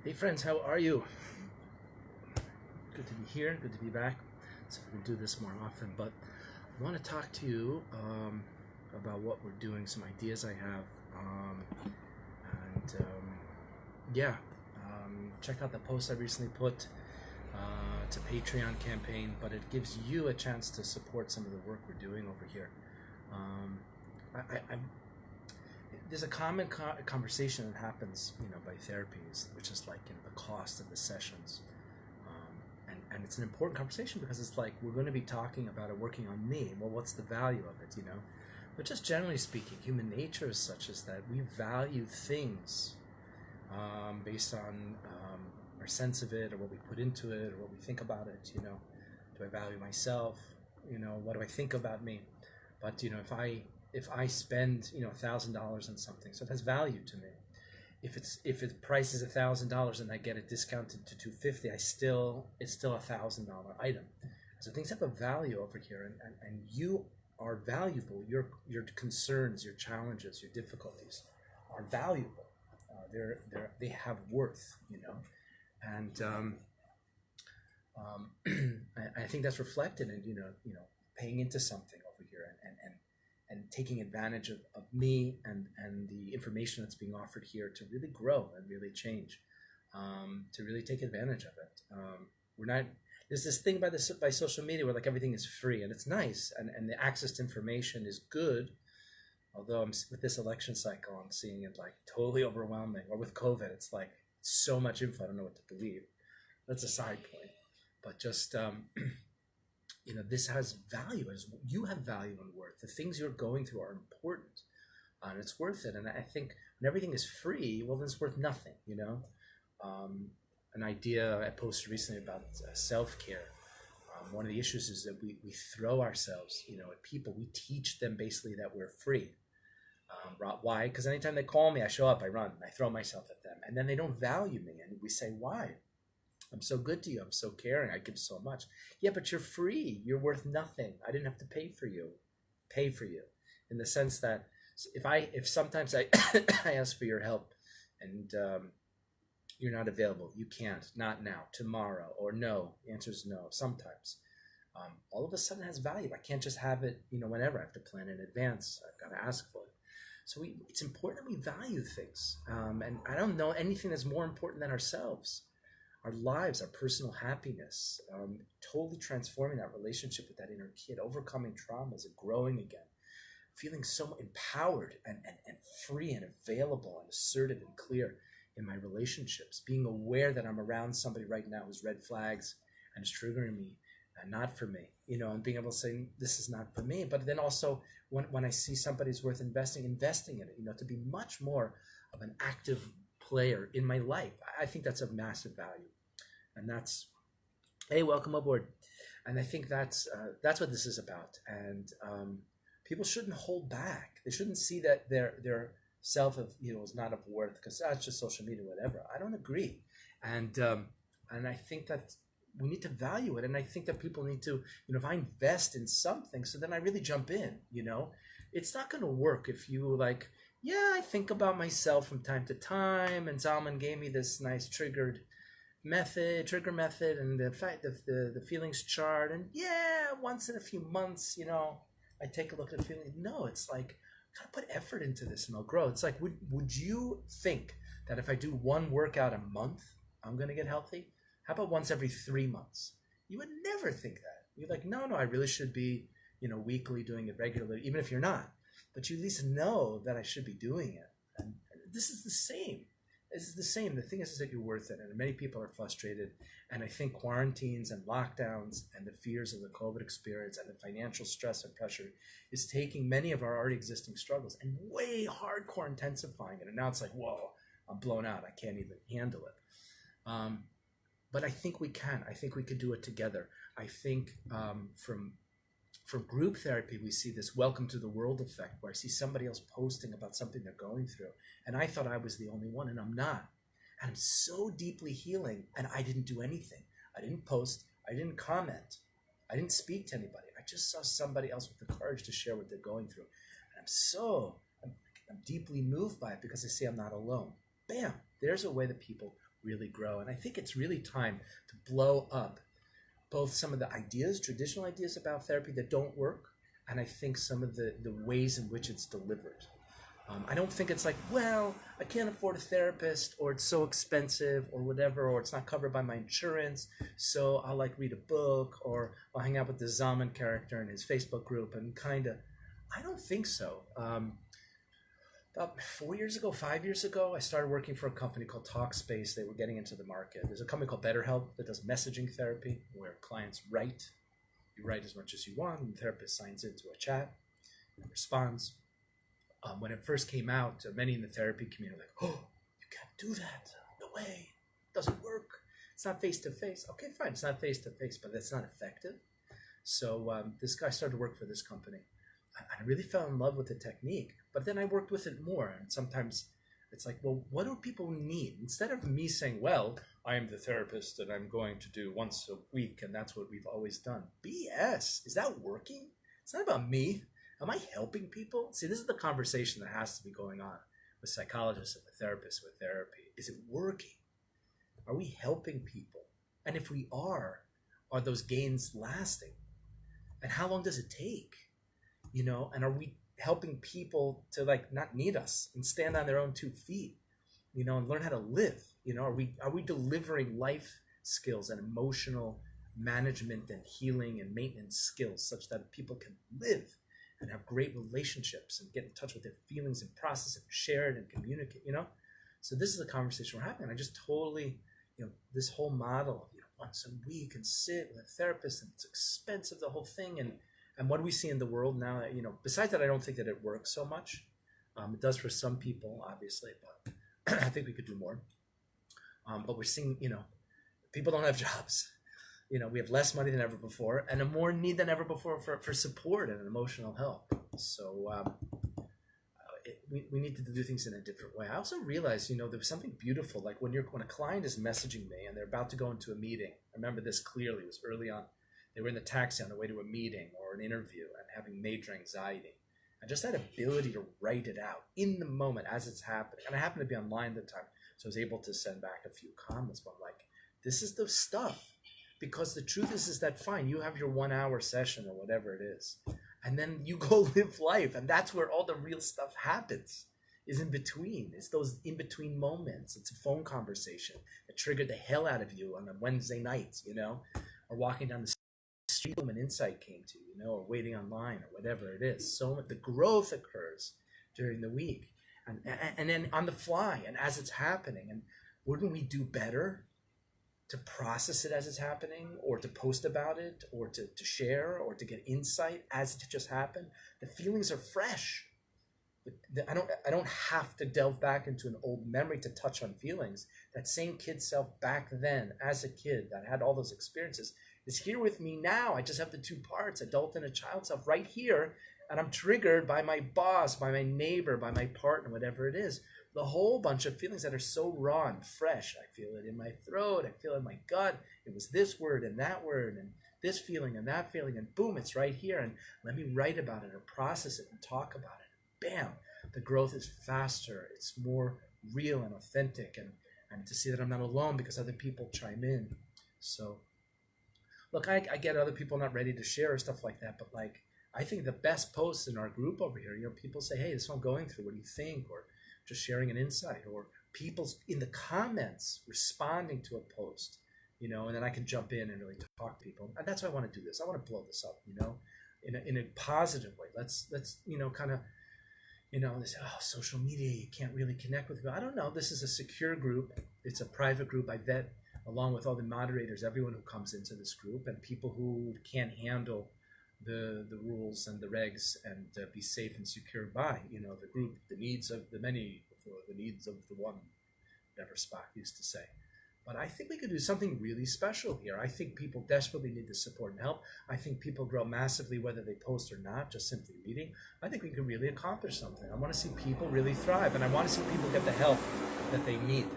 Hey friends, how are you? Good to be here, good to be back. So we can do this more often, but I want to talk to you about what we're doing, some ideas I have, and yeah, check out the post I recently put. It's a Patreon campaign, but it gives you a chance to support some of the work we're doing over here. Um, I there's a common conversation that happens, by therapies, which is like, the cost of the sessions. And it's an important conversation because it's like we're going to be talking about it, working on me. Well, what's the value of it? But just generally speaking, human nature is such as that we value things based on our sense of it, or what we put into it, or what we think about it. Do I value myself? What do I think about me? But if I spend $1,000 on something, so it has value to me. If the price is $1,000 and I get it discounted to $250, it's still $1,000 item. So things have a value over here, and you are valuable. Your concerns, your challenges, your difficulties are valuable. They have worth. And I think that's reflected in paying into something over here, and taking advantage of me and the information that's being offered here to really grow and really change, to really take advantage of it. We're not There's this thing by social media where like everything is free, and it's nice, and the access to information is good. Although with this election cycle, I'm seeing it like totally overwhelming. Or with COVID, it's like so much info, I don't know what to believe. That's a side point. But just this has value. As you have value and worth. The things you're going through are important, and it's worth it. And I think when everything is free, well, then it's worth nothing. An idea I posted recently about self-care. One of the issues is that we throw ourselves, at people. We teach them basically that we're free. Why? Because anytime they call me, I show up, I run, I throw myself at them, and then they don't value me. And we say, why? I'm so good to you. I'm so caring. I give so much. Yeah, but you're free. You're worth nothing. I didn't have to pay for you. In the sense that if sometimes I I ask for your help, and you're not available, you can't, not now, tomorrow, or no. The answer is no. Sometimes, all of a sudden it has value. I can't just have it, whenever. I have to plan in advance. I've got to ask for it. So it's important that we value things. And I don't know anything that's more important than ourselves. Our lives, our personal happiness, totally transforming that relationship with that inner kid, overcoming traumas and growing again, feeling so empowered and free and available and assertive and clear in my relationships, being aware that I'm around somebody right now who's red flags and is triggering me, and not for me, and being able to say, this is not for me. But then also when I see somebody's worth investing in it, to be much more of an active player in my life. I think that's of massive value. And that's, hey, welcome aboard. And I think that's what this is about. And people shouldn't hold back. They shouldn't see that their self of is not of worth because that's just social media, whatever. I don't agree. And I think that we need to value it. And I think that people need to, if I invest in something, so then I really jump in. It's not going to work if you like, yeah, I think about myself from time to time, and Zalman gave me this nice trigger method, and the fact that the feelings chart, and yeah, once in a few months, I take a look at the feeling. No, it's like, I gotta put effort into this and I'll grow. It's like, would you think that if I do one workout a month, I'm gonna get healthy? How about once every 3 months? You would never think that. You're like, no, I really should be, weekly, doing it regularly, even if you're not. But you at least know that I should be doing it. And this is the same. The thing is that you're worth it. And many people are frustrated. And I think quarantines and lockdowns and the fears of the COVID experience and the financial stress and pressure is taking many of our already existing struggles and way hardcore intensifying it. And now it's like, whoa, I'm blown out. I can't even handle it. But I think we can. I think we could do it together. I think from group therapy, we see this welcome to the world effect, where I see somebody else posting about something they're going through. And I thought I was the only one, and I'm not. And I'm so deeply healing, and I didn't do anything. I didn't post. I didn't comment. I didn't speak to anybody. I just saw somebody else with the courage to share what they're going through. And I'm deeply moved by it because I see I'm not alone. Bam! There's a way that people really grow. And I think it's really time to blow up both some of the ideas, traditional ideas about therapy that don't work, and I think some of the ways in which it's delivered. I don't think it's like, well, I can't afford a therapist, or it's so expensive, or whatever, or it's not covered by my insurance, so I'll like read a book, or I'll hang out with the Zaman character in his Facebook group, and kind of, I don't think so. About 4 years ago, 5 years ago, I started working for a company called Talkspace. They were getting into the market. There's a company called BetterHelp that does messaging therapy, where clients write. You write as much as you want, and the therapist signs into a chat and responds. When it first came out, many in the therapy community were like, oh, you can't do that. No way. It doesn't work. It's not face-to-face. Okay, fine. It's not face-to-face, but that's not effective. So this guy started to work for this company. I really fell in love with the technique, but then I worked with it more. And sometimes it's like, well, what do people need? Instead of me saying, well, I am the therapist and I'm going to do once a week, and that's what we've always done. BS. Is that working? It's not about me. Am I helping people? See, this is the conversation that has to be going on with psychologists and with therapists with therapy. Is it working? Are we helping people? And if we are those gains lasting? And how long does it take? You know, and are we helping people to like not need us and stand on their own 2 feet, you know, and learn how to live? You know, are we delivering life skills and emotional management and healing and maintenance skills such that people can live and have great relationships and get in touch with their feelings and process and share it and communicate, you know? So this is the conversation we're having. I just totally, you know, this whole model, you know, once a week and sit with a therapist, and it's expensive, the whole thing. And what do we see in the world now? You know, besides that, I don't think that it works so much. It does for some people, obviously, but I think we could do more. But we're seeing, you know, people don't have jobs. You know, we have less money than ever before, and a more need than ever before for support and emotional help. So we need to do things in a different way. I also realized, you know, there was something beautiful, like when a client is messaging me and they're about to go into a meeting. I remember this clearly. It was early on. They were in the taxi on the way to a meeting or an interview and having major anxiety. And just that ability to write it out in the moment as it's happening. And I happened to be online at the time, so I was able to send back a few comments. But I'm like, this is the stuff. Because the truth is that fine, you have your 1 hour session or whatever it is, and then you go live life. And that's where all the real stuff happens, is in between. It's those in between moments. It's a phone conversation that triggered the hell out of you on a Wednesday night, you know, or walking down the street and an insight came to you, you know, or waiting online or whatever it is. So the growth occurs during the week and then on the fly and as it's happening. And wouldn't we do better to process it as it's happening, or to post about it, or to share, or to get insight as it just happened? The feelings are fresh. I don't have to delve back into an old memory to touch on feelings. That same kid self back then, as a kid that had all those experiences, is here with me now. I just have the 2 parts, adult and a child self, right here, and I'm triggered by my boss, by my neighbor, by my partner, whatever it is. The whole bunch of feelings that are so raw and fresh. I feel it in my throat. I feel it in my gut. It was this word and that word and this feeling and that feeling, and boom, it's right here. And let me write about it or process it and talk about it. Bam, the growth is faster. It's more real and authentic, and to see that I'm not alone because other people chime in. So, look, I get other people not ready to share or stuff like that, but like, I think the best posts in our group over here, you know, people say, hey, this is what I'm going through. What do you think? Or just sharing an insight, or people in the comments responding to a post, you know, and then I can jump in and really talk to people. And that's why I want to do this. I want to blow this up, you know, in a positive way. Let's you know, kind of, you know, this, oh, social media, you can't really connect with people. I don't know. This is a secure group. It's a private group. I vet along with all the moderators, everyone who comes into this group, and people who can't handle the rules and the regs and be safe and secure by, you know, the group, the needs of the many before the needs of the one, whatever Spock used to say. But I think we could do something really special here. I think people desperately need the support and help. I think people grow massively whether they post or not, just simply meeting. I think we can really accomplish something. I want to see people really thrive, and I want to see people get the help that they need,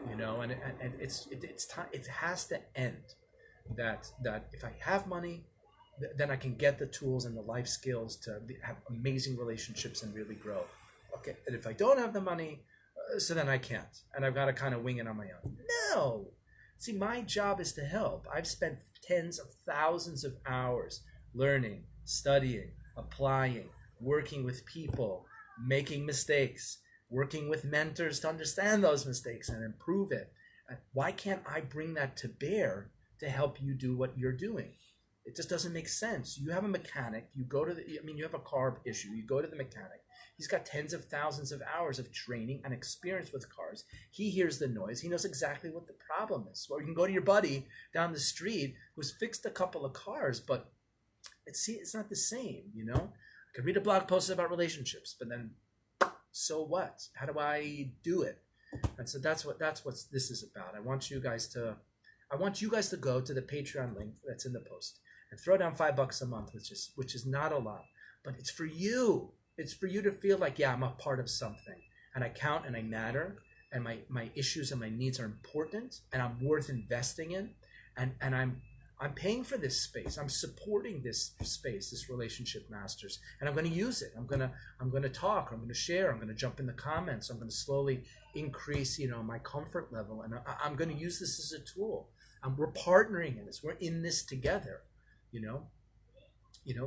you know, and it's time. It has to end that if I have money, then I can get the tools and the life skills to have amazing relationships and really grow. Okay, and if I don't have the money, so then I can't, and I've got to kind of wing it on my own. No, see, my job is to help. I've spent tens of thousands of hours learning, studying, applying, working with people, making mistakes, working with mentors to understand those mistakes and improve it. Why can't I bring that to bear to help you do what you're doing? It just doesn't make sense. You have a mechanic, you go to you have a car issue, you go to the mechanic. He's got tens of thousands of hours of training and experience with cars. He hears the noise. He knows exactly what the problem is. Or you can go to your buddy down the street who's fixed a couple of cars, but it's not the same, you know? I could read a blog post about relationships, but then so what? How do I do it? And so that's what this is about. I want you guys to go to the Patreon link that's in the post and throw down $5 a month, which is not a lot, but it's for you. It's for you to feel like, yeah, I'm a part of something, and I count and I matter, and my issues and my needs are important, and I'm worth investing in, and I'm paying for this space. I'm supporting this space, this Relationship Masters, and I'm going to use it. I'm going to talk. I'm going to share. I'm going to jump in the comments. I'm going to slowly increase, my comfort level, and I'm going to use this as a tool. We're partnering in this. We're in this together.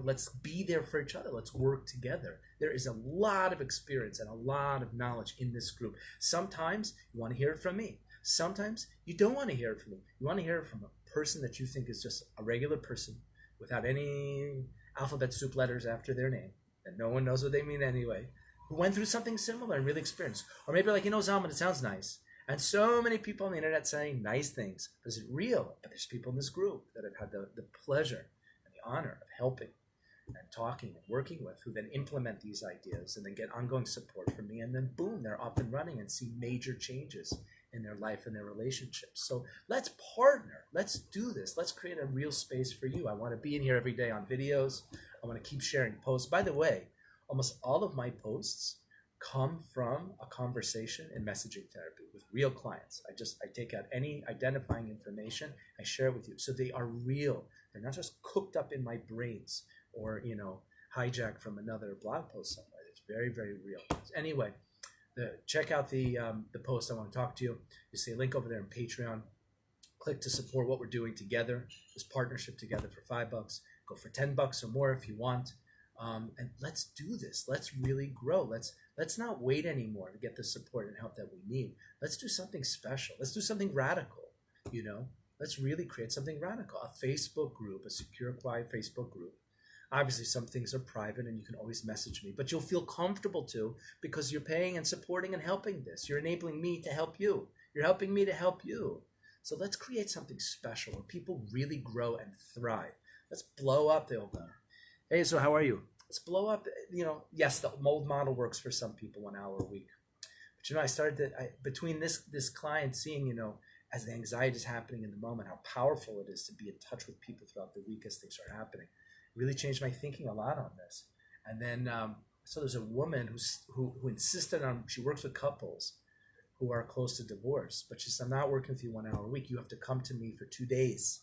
Let's be there for each other. Let's work together. There is a lot of experience and a lot of knowledge in this group. Sometimes you want to hear it from me. Sometimes you don't want to hear it from me. You want to hear it from a person that you think is just a regular person without any alphabet soup letters after their name, and no one knows what they mean anyway, who went through something similar and really experienced. Or maybe like, Zalman, it sounds nice. And so many people on the internet saying nice things. Is it real? But there's people in this group that have had the pleasure and the honor of helping and talking and working with, who then implement these ideas and then get ongoing support from me, and then boom, they're up and running and see major changes in their life and their relationships. So let's partner. Let's do this. Let's create a real space for you. I want to be in here every day on videos. I want to keep sharing posts. By the way, almost all of my posts come from a conversation in messaging therapy with real clients. I take out any identifying information, I share it with you. So they are real. They're not just cooked up in my brains or, hijacked from another blog post somewhere. It's very, very real. Anyway, check out the post. I want to talk to you. You see a link over there in Patreon. Click to support what we're doing together, this partnership together for $5. Go for $10 or more if you want. And let's do this. Let's really grow. Let's not wait anymore to get the support and help that we need. Let's do something special. Let's do something radical. Let's really create something radical. A Facebook group, a secure, quiet Facebook group. Obviously, some things are private and you can always message me, but you'll feel comfortable to, because you're paying and supporting and helping this. You're enabling me to help you. You're helping me to help you. So let's create something special where people really grow and thrive. Let's blow up the old manner. Hey, so how are you? Let's blow up, yes, the mold model works for some people 1 hour a week. But I started between this client seeing, as the anxiety is happening in the moment, how powerful it is to be in touch with people throughout the week as things are happening. Really changed my thinking a lot on this. And then so there's a woman who insisted on, she works with couples who are close to divorce, but she said, I'm not working with you 1 hour a week. You have to come to me for 2 days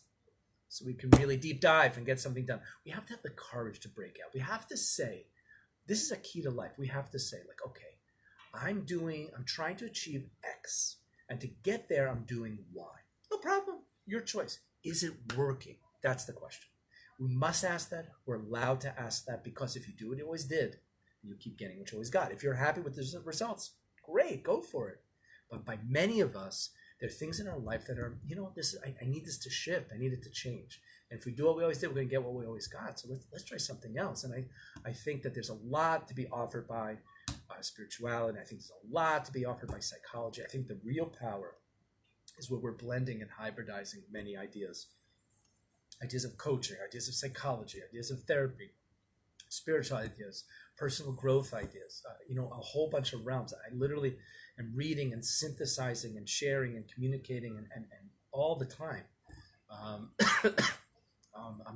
so we can really deep dive and get something done. We have to have the courage to break out. We have to say, this is a key to life. We have to say, like, okay, I'm trying to achieve X, and to get there, I'm doing Y. No problem. Your choice. Is it working? That's the question. We must ask that. We're allowed to ask that, because if you do what you always did, you keep getting what you always got. If you're happy with the results, great, go for it. But by many of us, there are things in our life that are, I need this to shift. I need it to change. And if we do what we always did, we're going to get what we always got. So let's try something else. And I think that there's a lot to be offered by spirituality. I think there's a lot to be offered by psychology. I think the real power is where we're blending and hybridizing many ideas. Ideas of coaching, ideas of psychology, ideas of therapy, spiritual ideas, personal growth ideas, a whole bunch of realms. I literally am reading and synthesizing and sharing and communicating and all the time. I'm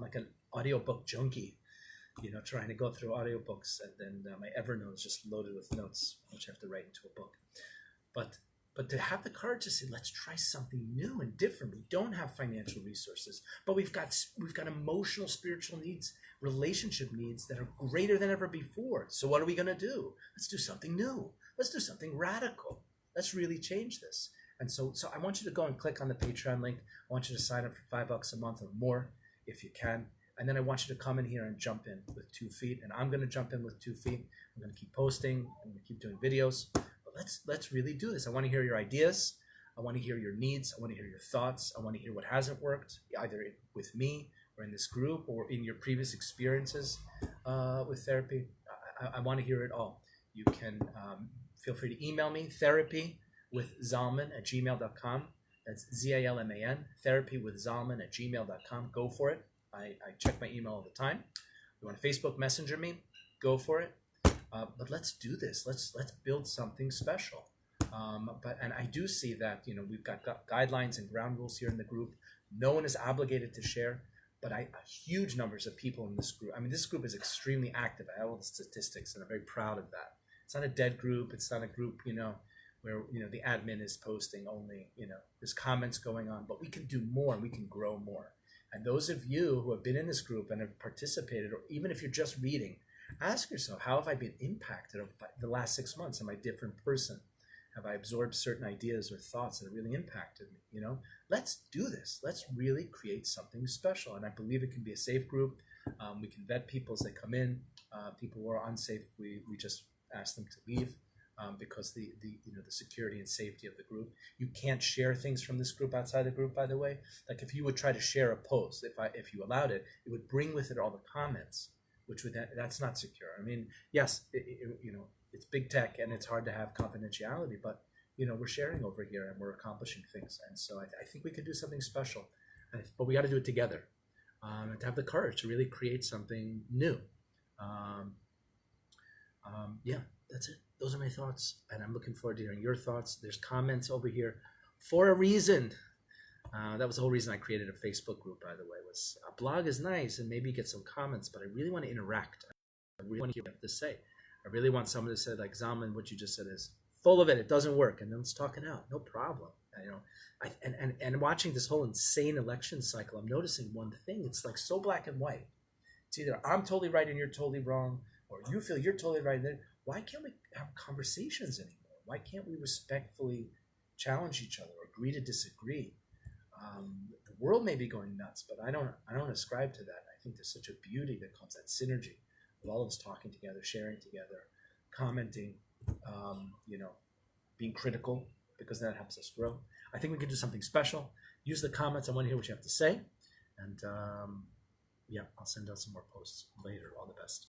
like an audiobook junkie, trying to go through audiobooks, and then my Evernote is just loaded with notes, which I have to write into a book. But to have the courage to say, let's try something new and different. We don't have financial resources, but we've got emotional, spiritual needs, relationship needs that are greater than ever before. So what are we going to do? Let's do something new. Let's do something radical. Let's really change this. And so I want you to go and click on the Patreon link. I want you to sign up for $5 a month or more if you can. And then I want you to come in here and jump in with 2 feet. And I'm going to jump in with 2 feet. I'm going to keep posting. I'm going to keep doing videos. But let's really do this. I want to hear your ideas. I want to hear your needs. I want to hear your thoughts. I want to hear what hasn't worked, either with me or in this group or in your previous experiences with therapy. I want to hear it all. You can feel free to email me, therapywithzalman@gmail.com. That's Zalman, therapywithzalman@gmail.com. Go for it. I check my email all the time. You want to Facebook Messenger me? Go for it. But let's do this. Let's build something special. And I do see that we've got guidelines and ground rules here in the group. No one is obligated to share, but huge numbers of people in this group. I mean, this group is extremely active. I have all the statistics, and I'm very proud of that. It's not a dead group. It's not a group, where the admin is posting only. There's comments going on, but we can do more and we can grow more. And those of you who have been in this group and have participated, or even if you're just reading, ask yourself, how have I been impacted over the last 6 months? Am I a different person? Have I absorbed certain ideas or thoughts that really impacted me? Let's do this. Let's really create something special. And I believe it can be a safe group. We can vet people as they come in. People who are unsafe, we just ask them to leave because the security and safety of the group. You can't share things from this group outside the group, by the way. Like if you would try to share a post, if you allowed it, it would bring with it all the comments, that's not secure. I mean, yes, it's big tech and it's hard to have confidentiality, but we're sharing over here and we're accomplishing things. And so I think we could do something special, but we got to do it together, and to have the courage to really create something new. Yeah, that's it. Those are my thoughts, and I'm looking forward to hearing your thoughts. There's comments over here for a reason. That was the whole reason I created a Facebook group, by the way. Was a blog is nice and maybe get some comments, but I really want to interact. I really want to hear what you have to say. I really want someone to say, like, Zalman, what you just said is full of it. It doesn't work, and then let's talk it out. No problem. And watching this whole insane election cycle, I'm noticing one thing. It's like so black and white. It's either I'm totally right and you're totally wrong, or you feel you're totally right. And then why can't we have conversations anymore? Why can't we respectfully challenge each other or agree to disagree? The world may be going nuts, but I don't ascribe to that. I think there's such a beauty that comes, that synergy of all of us talking together, sharing together, commenting, being critical, because that helps us grow. I think we can do something special. Use the comments. I want to hear what you have to say. And I'll send out some more posts later. All the best.